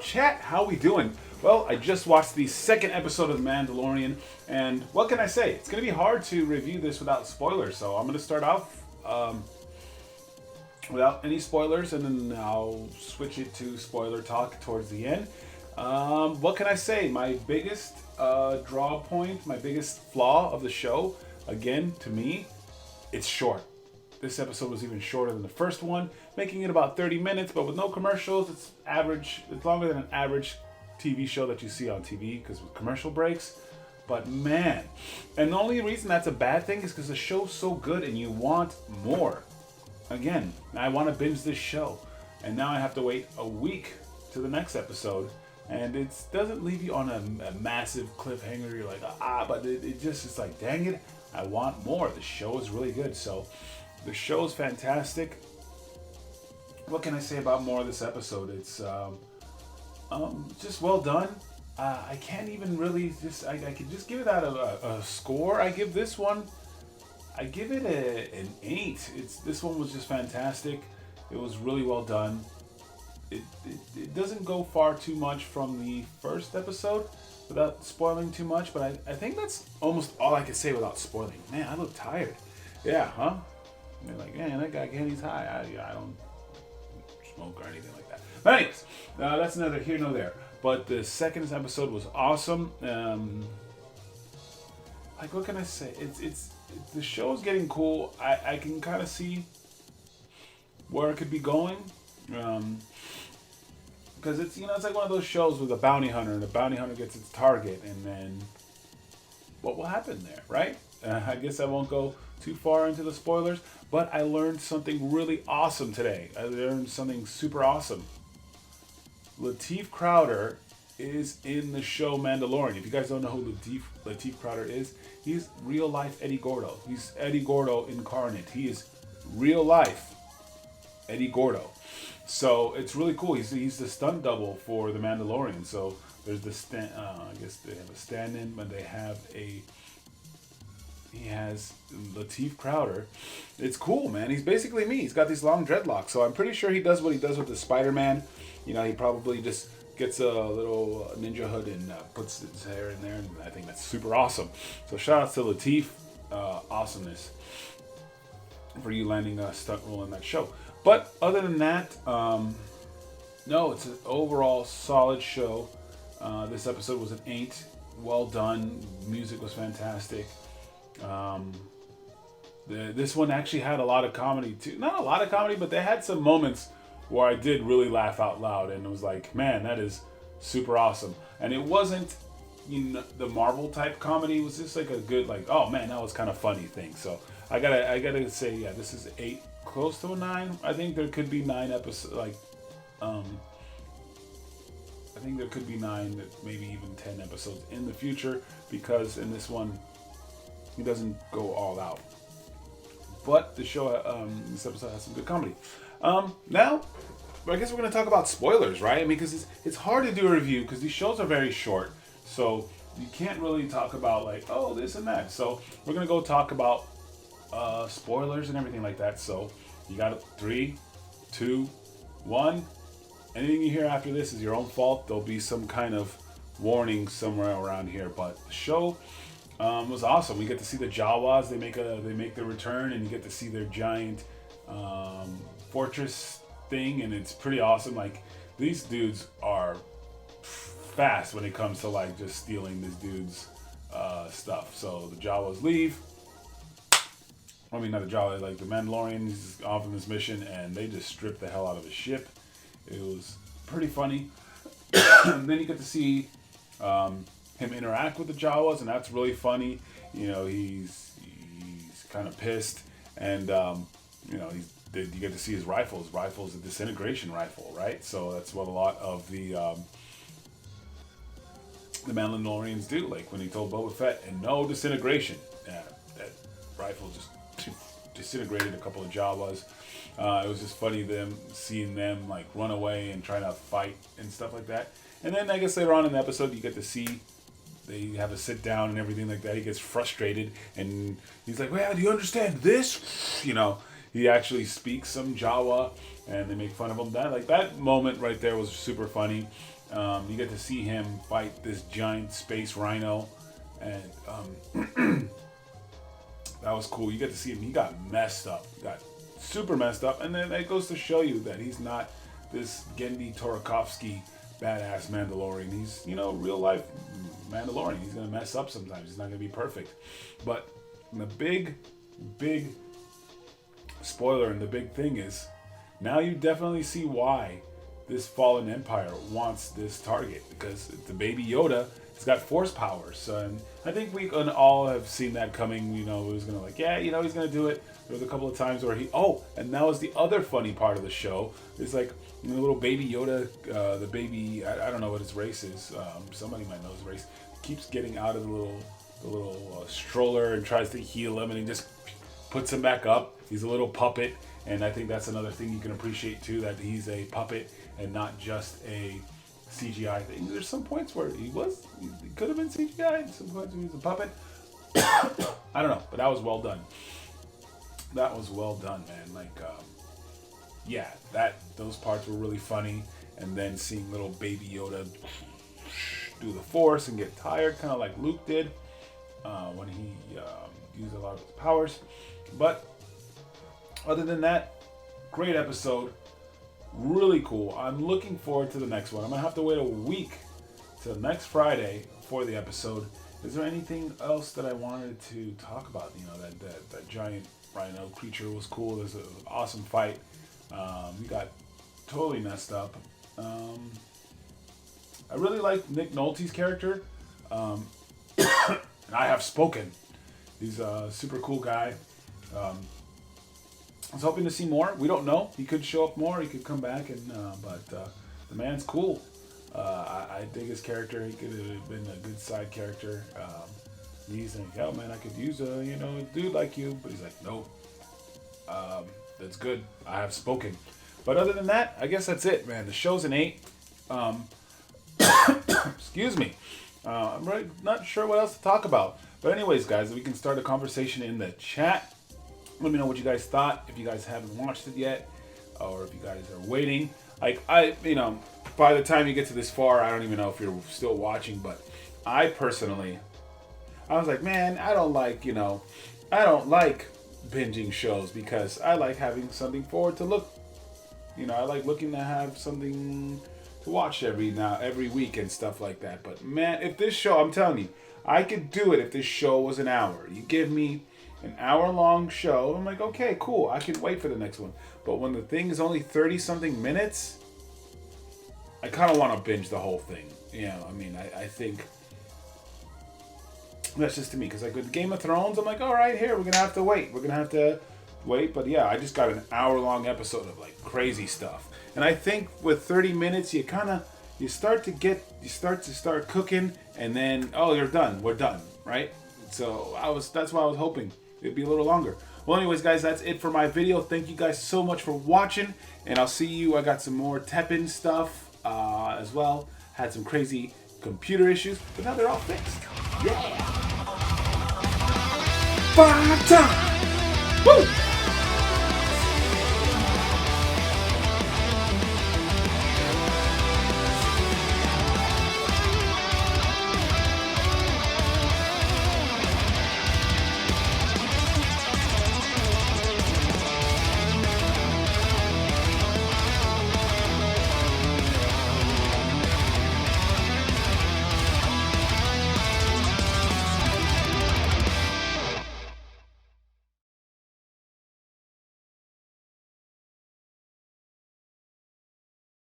chat? How we doing? Well, I just watched the second episode of The Mandalorian, and what can I say? It's going to be hard to review this without spoilers, so I'm going to start off without any spoilers, and then I'll switch it to spoiler talk towards the end. What can I say? My biggest draw point, my biggest flaw of the show, again, to me, it's short. This episode was even shorter than the first one, making it about 30 minutes, but with no commercials, it's average. It's longer than an average TV show that you see on TV because with commercial breaks. But man, and the only reason that's a bad thing is because the show's so good and you want more. Again, I want to binge this show, and now I have to wait a week to the next episode, and it doesn't leave you on a massive cliffhanger. You're like, but it just is like, dang it, I want more. The show is really good, so the show is fantastic. What can I say about more of this episode? It's just well done. I can't even really I could just give it out a score. I give this one, I give it an 8. This one was just fantastic. It was really well done. It doesn't go far too much from the first episode without spoiling too much, but I think that's almost all I can say without spoiling. Man, I look tired. Yeah, huh? And they're like, man, that guy Kenny's high. I don't smoke or anything like that. But anyways, that's neither here nor there. But the second episode was awesome. Like, what can I say? It's the show's getting cool. I can kind of see where it could be going. Because it's like one of those shows with a bounty hunter, and the bounty hunter gets its target, and then what will happen there, right? I guess I won't go too far into the spoilers, but I learned something really awesome today. I learned something super awesome. Lateef Crowder is in the show Mandalorian. If you guys don't know who Lateef Crowder is, he's real life Eddie Gordo. He's Eddie Gordo incarnate. He is real life Eddie Gordo. So it's really cool. He's the stunt double for the Mandalorian. So there's the I guess they have a stand-in, but he has Lateef Crowder. It's cool, man. He's basically me. He's got these long dreadlocks. So I'm pretty sure he does what he does with the Spider-Man. He probably just gets a little ninja hood and puts his hair in there, and I think that's super awesome. So shout out to Lateef. Awesomeness for you landing a stunt role in that show. But other than that, no, it's an overall solid show. This episode was an 8. Well done. Music was fantastic. This one actually had a lot of comedy too. Not a lot of comedy, but they had some moments where I did really laugh out loud, and it was like, man, that is super awesome. And it wasn't, the Marvel type comedy. It was just like a good, like, oh man, that was kind of funny thing. So I gotta say, yeah, this is 8, close to a 9. I think there could be 9 episodes, I think there could be 9, maybe even 10 episodes in the future, because in this one, he doesn't go all out. But the show, this episode has some good comedy. Now, I guess we're going to talk about spoilers, right? I mean, because it's hard to do a review because these shows are very short. So you can't really talk about like, oh, this and that. So we're going to go talk about spoilers and everything like that. So you got 3, 2, 1. Anything you hear after this is your own fault. There'll be some kind of warning somewhere around here. But the show was awesome. We get to see the Jawas. They make their return, and you get to see their giant fortress thing, and it's pretty awesome. Like, these dudes are fast when it comes to like just stealing this dude's stuff. So the Jawas leave. I mean, not the Jawas, like the Mandalorians off on this mission, and they just strip the hell out of the ship. It was pretty funny. And then you get to see him interact with the Jawas, and that's really funny. He's kind of pissed, and you get to see his rifle. His rifle is a disintegration rifle, right? So that's what a lot of the Mandalorians do. Like when he told Boba Fett, and no disintegration. Yeah, that rifle just disintegrated a couple of Jawas. It was just funny seeing them like run away and try to fight and stuff like that. And then I guess later on in the episode, you get to see they have a sit down and everything like that. He gets frustrated and he's like, "Well, do you understand this?" He actually speaks some Jawa, and they make fun of him. That moment right there was super funny. You get to see him fight this giant space rhino, and that was cool. You get to see him. He got messed up. He got super messed up. And then it goes to show you that he's not this Gendy Torakovsky badass Mandalorian. He's, real life Mandalorian. He's going to mess up sometimes. He's not going to be perfect. But the big spoiler and the big thing is, now you definitely see why this fallen empire wants this target, because the baby Yoda has got force powers, and I think we can all have seen that coming. It was gonna he's gonna do it. There was a couple of times where and that was the other funny part of the show. It's like the little baby Yoda, the baby, I don't know what his race is. Somebody might know his race. Keeps getting out of the little stroller and tries to heal him, and he just puts him back up. He's a little puppet, and I think that's another thing you can appreciate too, that he's a puppet and not just a CGI thing. There's some points where he could have been CGI, and some points where he's a puppet. I don't know, but that was well done. That was well done, man. Those parts were really funny, and then seeing little baby Yoda do the Force and get tired, kind of like Luke did when he used a lot of his powers. But other than that, great episode. Really cool. I'm looking forward to the next one. I'm going to have to wait a week till next Friday for the episode. Is there anything else that I wanted to talk about? That giant rhino creature was cool. There's an awesome fight. We got totally messed up. I really like Nick Nolte's character. And I have spoken. He's a super cool guy. I was hoping to see more. We don't know. He could show up more. He could come back, but the man's cool. I dig his character. He could have been a good side character. He's like, "Hell, man, I could use a dude like you," but he's like, "Nope. That's good. I have spoken." But other than that, I guess that's it, man. The show's an 8. Excuse me. I'm really not sure what else to talk about. But anyways, guys, we can start a conversation in the chat. Let me know what you guys thought, if you guys haven't watched it yet, or if you guys are waiting. By the time you get to this far, I don't even know if you're still watching, but I personally, I was like, man, I don't like binging shows, because I like having something forward to look. I like looking to have something to watch every week and stuff like that. But man, if this show, I'm telling you, I could do it if this show was an hour. You give me an hour-long show, I'm like, okay, cool, I can wait for the next one. But when the thing is only 30-something minutes, I kind of want to binge the whole thing. I think that's just to me. Because with Game of Thrones, I'm like, all right, we're going to have to wait. But yeah, I just got an hour-long episode of crazy stuff. And I think with 30 minutes, you start to cooking, and then, oh, you're done. We're done, right? So that's why I was hoping it'd be a little longer. Well, anyways, guys, that's it for my video. Thank you guys so much for watching, and I'll see you. I got some more Teppin stuff as well. Had some crazy computer issues, but now they're all fixed. Yeah. 5 time. Woo!